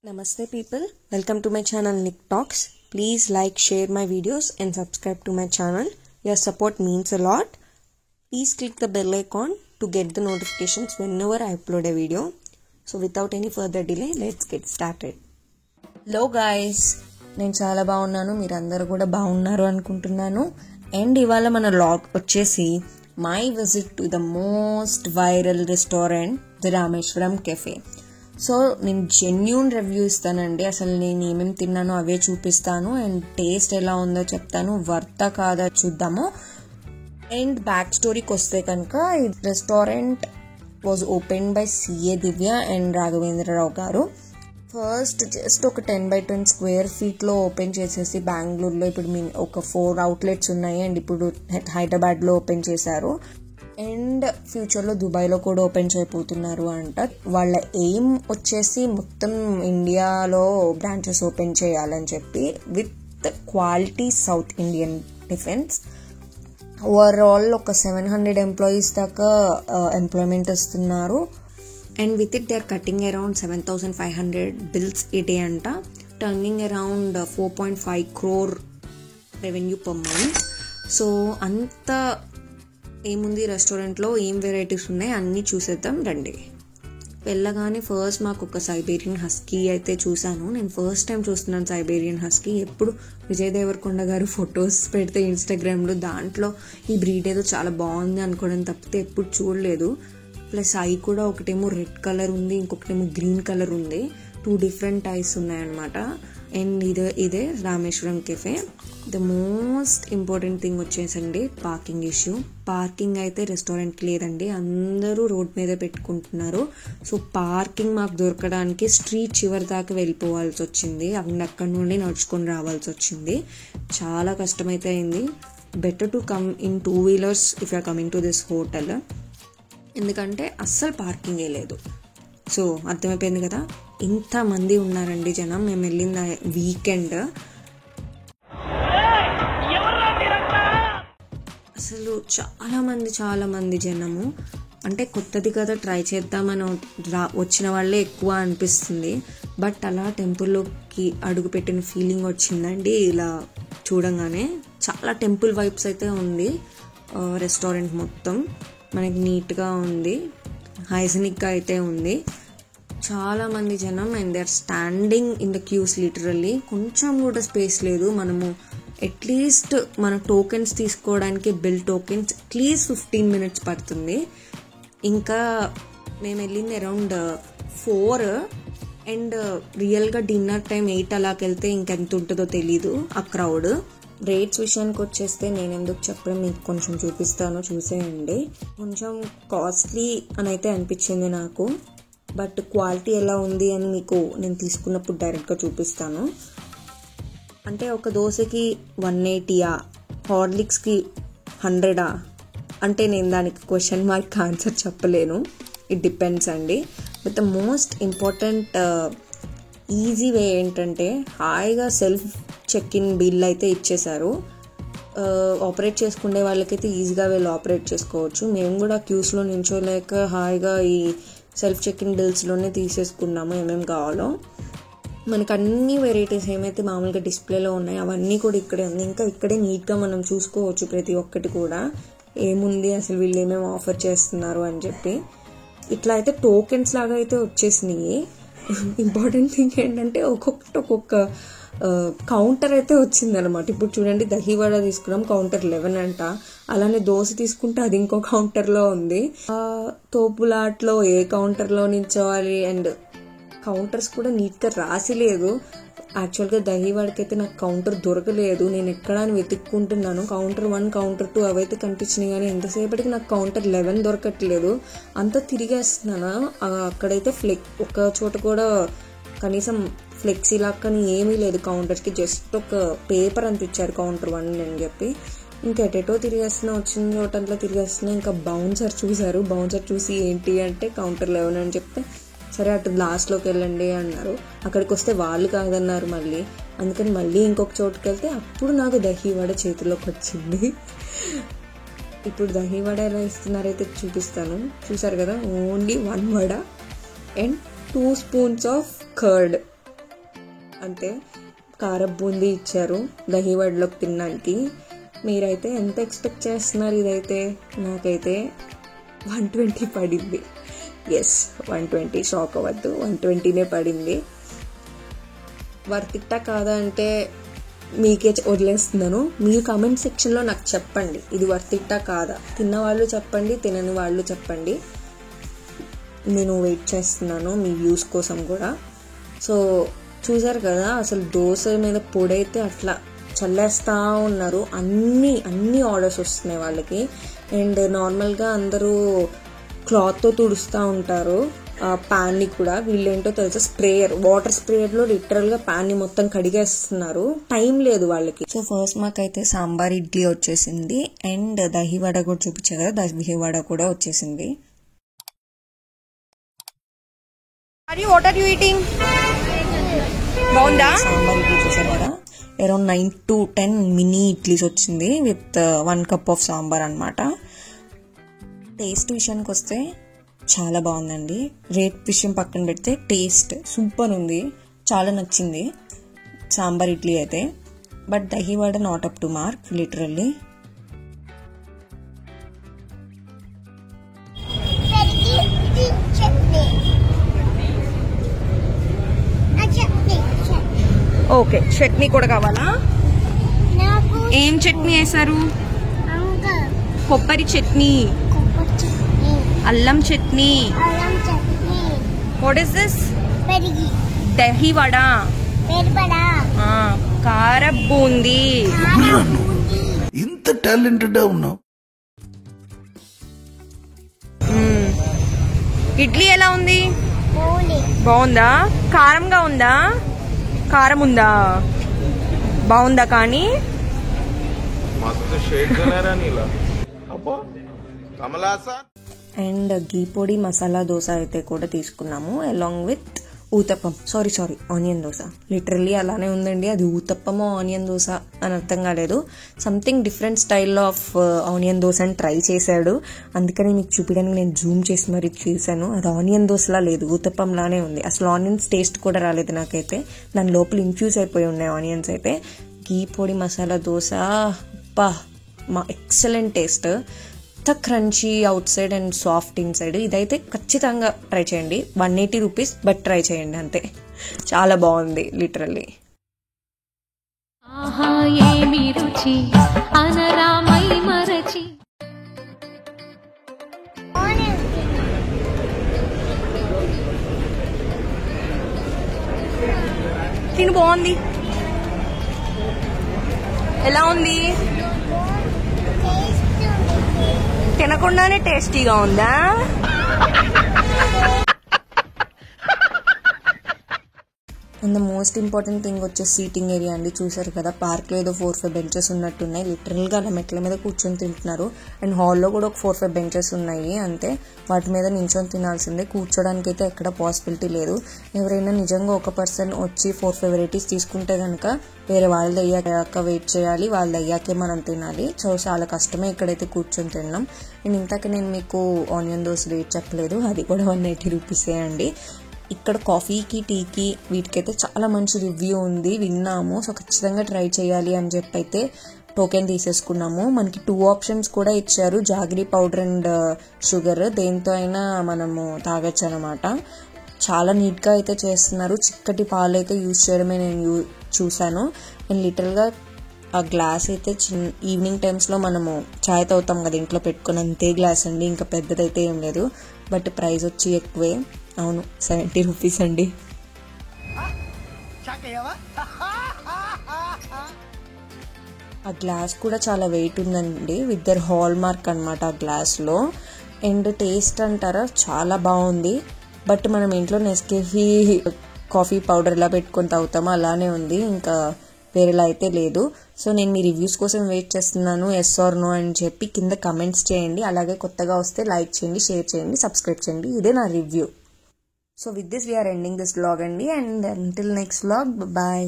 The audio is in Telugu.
Namaste people, welcome to my channel Nick Talks. Please like, share my videos and subscribe to my channel. Your support means a lot. Please click the bell icon to get the notifications whenever I upload a video. So without any further delay, let's get started. Hello guys, నేను చాలా బాగున్నాను, మీరందరూ కూడా బాగున్నారు అనుకుంటున్నాను. అండ్ ఇవాళ మన వ్లాగ్ వచ్చేసి my visit to the most viral restaurant the Rameswaram cafe. So నేను జెన్యూన్ రివ్యూ ఇస్తానండి. అసలు నేను ఏమేమి తిన్నానో అవే చూపిస్తాను అండ్ టేస్ట్ ఎలా ఉందో చెప్తాను, వర్తా కాదా చూద్దాము. అండ్ బ్యాక్ స్టోరీకి వస్తే కనుక ఈ restaurant was open by CA Divya and Raghavendra Rao గారు. ఫస్ట్ జస్ట్ ఒక 10x10 స్క్వేర్ ఫీట్లో ఓపెన్ చేసేసి బెంగళూరులో ఇప్పుడు ఒక 4 అవుట్లెట్స్ ఉన్నాయి అండ్ ఇప్పుడు హైదరాబాద్లో ఓపెన్ చేశారు అండ్ ఫ్యూచర్లో దుబాయ్లో కూడా ఓపెన్ చేయబోతున్నారు అంట. వాళ్ళ ఎయిమ్ వచ్చేసి మొత్తం ఇండియాలో బ్రాంచెస్ ఓపెన్ చేయాలని చెప్పి with quality south Indian defence. Overall ఒక 700 ఎంప్లాయీస్ దాకా ఎంప్లాయ్మెంట్ ఇస్తున్నారు and with it they are cutting around 7,500 bills a day అంట, turning around 4.5 crore revenue per month. So అంత ఏముంది రెస్టారెంట్లో, ఏం వెరైటీస్ ఉన్నాయి అన్నీ చూసేద్దాం రండి. వెళ్ళగానే ఫస్ట్ మాకు ఒక సైబేరియన్ హస్కీ అయితే చూశాను. నేను ఫస్ట్ టైం చూస్తున్నాను సైబేరియన్ హస్కీ. ఎప్పుడు విజయ్ దేవరకొండ గారు ఫొటోస్ పెడితే ఇన్స్టాగ్రామ్లో దాంట్లో ఈ బ్రీడ్ ఏదో చాలా బాగుంది అనుకోవడం తప్పితే ఎప్పుడు చూడలేదు. ప్లస్ ఐ కూడా ఒకటేమో రెడ్ కలర్ ఉంది, ఇంకొకటేమో గ్రీన్ కలర్ ఉంది. 2 డిఫరెంట్ ఐస్ ఉన్నాయన్నమాట. అండ్ ఇదే Rameshwaram café. The most important thing వచ్చేసండి పార్కింగ్ ఇష్యూ. పార్కింగ్ అయితే రెస్టారెంట్కి లేదండి, అందరూ రోడ్ మీద పెట్టుకుంటున్నారు. సో పార్కింగ్ మాకు దొరకడానికి స్ట్రీట్ చివరి దాకా వెళ్ళిపోవాల్సి వచ్చింది, అక్కడి నుండి నడుచుకొని రావాల్సి వచ్చింది. చాలా కష్టమైతే అయింది. Better to come in 2 wheelers if you're coming to this hotel, ఎందుకంటే అస్సలు పార్కింగే లేదు. సో అర్థమైపోయింది కదా, ఇంతమంది ఉన్నారండి జనం. మేము వెళ్ళిన వీకెండ్ అసలు చాలా మంది జనము. అంటే కొత్తది కదా, ట్రై చేద్దామని వచ్చిన వాళ్ళే ఎక్కువ అనిపిస్తుంది. బట్ అలా టెంపుల్లోకి అడుగుపెట్టిన ఫీలింగ్ వచ్చిందండి. ఇలా చూడంగానే చాలా టెంపుల్ వైబ్స్ అయితే ఉంది. రెస్టారెంట్ మొత్తం మనకి నీట్గా ఉంది, హైజీనిక్గా అయితే ఉంది. చాలా మంది జనం and they are standing in the queues literally. కొంచెం కూడా స్పేస్ లేదు. మనము అట్లీస్ట్ మన టోకెన్స్ తీసుకోవడానికి బిల్ టోకెన్స్ అట్లీస్ట్ 15 minutes పడుతుంది. ఇంకా మేము వెళ్ళింది అరౌండ్ 4 అండ్ రియల్గా డిన్నర్ టైం 8 అలాకి వెళ్తే ఇంకెంత ఉంటుందో తెలీదు ఆ క్రౌడ్. రేట్స్ విషయానికి వచ్చేస్తే నేను ఎందుకు చెప్పడం, మీకు కొంచెం చూపిస్తాను, చూసేయండి. కొంచెం కాస్ట్లీ అని అయితే అనిపించింది నాకు, బట్ క్వాలిటీ ఎలా ఉంది అని మీకు నేను తీసుకున్నప్పుడు డైరెక్ట్గా చూపిస్తాను. అంటే ఒక దోశకి 180, హార్లిక్స్కి 100 అంటే నేను దానికి క్వశ్చన్ మార్క్ ఆన్సర్ చెప్పలేను. ఇట్ డిపెండ్స్ అండి. But the most important easy way ఏంటంటే హాయిగా సెల్ఫ్ చెక్ ఇన్ బిల్ అయితే ఇచ్చేశారు. ఆపరేట్ చేసుకునే వాళ్ళకైతే ఈజీగా వీళ్ళు ఆపరేట్ చేసుకోవచ్చు. మేము కూడా క్యూస్లో నించోలేక హాయిగా ఈ సెల్ఫ్ చెక్ ఇన్ బిల్స్లోనే తీసేసుకున్నాము ఏమేమి కావాలో. మనకు అన్ని వెరైటీస్ ఏమైతే మామూలుగా డిస్ప్లేలో ఉన్నాయో అవన్నీ కూడా ఇక్కడే ఉంది. ఇంకా ఇక్కడే నీట్గా మనం చూసుకోవచ్చు ప్రతి ఒక్కటి కూడా ఏముంది, అసలు వీళ్ళు ఏమేమి ఆఫర్ చేస్తున్నారు అని చెప్పి. ఇట్లా అయితే టోకెన్స్ లాగా అయితే వచ్చేసినాయి. ఇంపార్టెంట్ థింగ్ ఏంటంటే ఒక్కొక్క కౌంటర్ అయితే వచ్చిందనమాట. ఇప్పుడు చూడండి, దహీవడ తీసుకున్నాం, కౌంటర్ 11 అంట. అలానే దోశ తీసుకుంటే అది ఇంకో కౌంటర్లో ఉంది. తోపులాట్లో ఏ కౌంటర్లో నిల్చోవాలి అండ్ కౌంటర్స్ కూడా నీట్గా రాసి లేదు. యాక్చువల్గా దహీవాడకైతే నాకు కౌంటర్ దొరకలేదు. నేను ఎక్కడ అని వెతుక్కుంటున్నాను. కౌంటర్ 1, కౌంటర్ 2 అవైతే కనిపించినాయి, కానీ ఎంతసేపటికి నాకు కౌంటర్ 11 దొరకట్లేదు. అంతా తిరిగేస్తున్నాను. అక్కడైతే ఒక చోట కూడా కనీసం ఫ్లెక్సీ లాక్కని ఏమీ లేదు కౌంటర్కి. జస్ట్ ఒక పేపర్ అంత ఇచ్చారు కౌంటర్ 1 అని చెప్పి. ఇంకా ఎటెటో తిరిగేస్తున్నా, వచ్చిన చోటంతా తిరిగేస్తున్నా. ఇంకా బౌన్సర్ చూశారు. బౌన్సర్ చూసి ఏంటి అంటే కౌంటర్ 11 అని చెప్తే సరే అటు లాస్ట్లోకి వెళ్ళండి అన్నారు. అక్కడికి వస్తే వాళ్ళు కాదన్నారు మళ్ళీ. అందుకని మళ్ళీ ఇంకొక చోటుకి వెళ్తే అప్పుడు నాకు దహీవడ చేతిలోకి వచ్చింది. ఇప్పుడు దహీవడ ఎలా ఇస్తున్నారైతే చూపిస్తాను. చూసారు కదా, only 1 vada and 2 spoons of curd. అంతే. కారం బూందీ ఇచ్చారు దహివడలోకి తినడానికి. మీరైతే ఎంత ఎక్స్పెక్ట్ చేస్తున్నారు? ఇదైతే నాకైతే 120 పడింది. ఎస్, 120, షాక్ అవ్వద్దు, 120నే పడింది. వర్తిట్టా కాదా అంటే మీకే వదిలేస్తున్నాను. మీరు కామెంట్ సెక్షన్లో నాకు చెప్పండి ఇది వర్తిట్టా కాదా. తిన్న వాళ్ళు చెప్పండి, తినని వాళ్ళు చెప్పండి. నేను వెయిట్ చేస్తున్నాను మీ వ్యూస్ కోసం కూడా. సో చూసారు కదా, అసలు దోశ మీద పొడైతే అట్లా చల్లేస్తూ ఉన్నారు. అన్ని ఆర్డర్స్ వస్తున్నాయి వాళ్ళకి. అండ్ నార్మల్గా అందరూ క్లాత్తో తుడుస్తూ ఉంటారు ప్యాన్ని కూడా. వీళ్ళేంటో తెలుసా, వాటర్ స్ప్రేయర్లో లిటరల్గా ప్యాన్ని మొత్తం కడిగేస్తున్నారు. టైం లేదు వాళ్ళకి. సో ఫస్ట్ మాకైతే సాంబార్ ఇడ్లీ వచ్చేసింది. అండ్ దహివడ కూడా చూపించారు కదా, దహివడ కూడా వచ్చేసింది. What are you eating? బాగుందా? సాంబార్ ఇడ్లీ చూసారు కదా, అరౌండ్ 9 to 10 మినీ ఇడ్లీస్ వచ్చింది విత్ 1 cup ఆఫ్ సాంబార్ అనమాట. టేస్ట్ విషయానికి వస్తే చాలా బాగుందండి. రేట్ విషయం పక్కన పెడితే టేస్ట్ సూపర్ ఉంది. చాలా నచ్చింది సాంబార్ ఇడ్లీ అయితే. But dahi vada not up to mark literally. Okay, chutney కూడా కావాలా? ఏం చట్నీ వేసారు? కొబ్బరి చట్నీ, అల్లం chutney. What is this? Dahi vada, కారం బూందీ. ఇంత టాలెంటెడ్ ఉన్నావు. ఇడ్లీ ఎలా ఉంది? బాగుందా? కారంగా ఉందా? కారం ఉందా? బాగుందా? కానీ అండ్ ఘీ పొడి మసాలా దోశ అయితే కూడా తీసుకున్నాము along with uttapam. Sorry onion dosa. Literally అలానే ఉందండి. అది ఊతప్పమో ఆనియన్ దోశ అని అర్థం కాలేదు. Something different style of onion dosa అని ట్రై చేశాడు. అందుకని మీకు చూపించడానికి నేను జూమ్ చేసి మరీ చేశాను. అది ఆనియన్ దోశలా లేదు, ఊతప్పంలానే ఉంది. అసలు ఆనియన్స్ టేస్ట్ కూడా రాలేదు నాకైతే. దాని లోపల ఇన్ఫ్యూజ్ అయిపోయి ఉన్నాయి ఆనియన్స్ అయితే. ఘీ పొడి మసాలా దోశ ఎక్సలెంట్ టేస్ట్. ఎంత crunchy out side and soft in side. ఇదైతే ఖచ్చితంగా ట్రై చేయండి. 180 రూపీస్, బట్ ట్రై చేయండి అంతే. చాలా బాగుంది లిటరల్లీ. తిను, బాగుంది. ఎలా ఉంది? తినకుండానే టేస్టీగా ఉందా? And the most important thing వచ్చేసి సీటింగ్ ఏరియా అండి. చూసారు కదా, పార్క్లో ఏదో 4-5 బెంచెస్ ఉన్నట్టున్నాయి. లిటరల్గా అలా మెట్ల మీద కూర్చొని తింటున్నారు. అండ్ హాల్లో కూడా ఒక 4-5 బెంచెస్ ఉన్నాయి అంతే. వాటి మీద నించొని తినాల్సిందే. కూర్చోడానికి అయితే ఎక్కడ పాసిబిలిటీ లేదు. ఎవరైనా నిజంగా ఒక పర్సన్ వచ్చి 4-5 వెరైటీస్ తీసుకుంటే కనుక వేరే వాళ్ళది అయ్యాక వెయిట్ చేయాలి, వాళ్ళది అయ్యాకే మనం తినాలి. సో చాలా కష్టమే ఇక్కడైతే కూర్చొని తిన్నాం. అండ్ ఇంతక నేను మీకు ఆనియన్ దోశ రేట్ చెప్పలేదు, అది కూడా 180 రూపీసే అండి. ఇక్కడ కాఫీకి, టీకి వీటికైతే చాలా మంచి రివ్యూ ఉంది, విన్నాము. సో ఖచ్చితంగా ట్రై చేయాలి అని చెప్పి అయితే టోకెన్ తీసేసుకున్నాము. మనకి 2 ఆప్షన్స్ కూడా ఇచ్చారు, జాగరీ పౌడర్ అండ్ షుగర్. దేంతో అయినా మనము తాగొచ్చు అనమాట. చాలా నీట్గా అయితే చేస్తున్నారు. చిక్కటి పాలు అయితే యూజ్ చేయడమే నేను చూసాను. అండ్ లిటరల్గా ఆ గ్లాస్ అయితే ఈవినింగ్ టైమ్స్లో మనము చాయ్ తాగుతాం కదా ఇంట్లో పెట్టుకుని, అంతే గ్లాస్ అండి. ఇంకా పెద్దదైతే ఏం లేదు. బట్ ప్రైస్ వచ్చి ఎక్కువే. అవును, 70 రూపీస్ అండి. ఆ గ్లాస్ కూడా చాలా వెయిట్ ఉందండి. విత్ దర్ హాల్ మార్క్ అనమాట ఆ గ్లాస్లో. అండ్ టేస్ట్ అంటారా, చాలా బాగుంది. బట్ మనం ఇంట్లో నెస్కేఫీ కాఫీ పౌడర్ ఎలా పెట్టుకొని తాగుతామో అలానే ఉంది, ఇంకా వేరేలా అయితే లేదు. సో నేను మీ రివ్యూస్ కోసం వెయిట్ చేస్తున్నాను. ఎస్ ఆర్ నో అని చెప్పి కింద కమెంట్స్ చేయండి. అలాగే కొత్తగా వస్తే లైక్ చేయండి, షేర్ చేయండి, సబ్స్క్రైబ్ చేయండి. ఇదే నా review. So with this we are ending this vlog, and until next vlog, bye.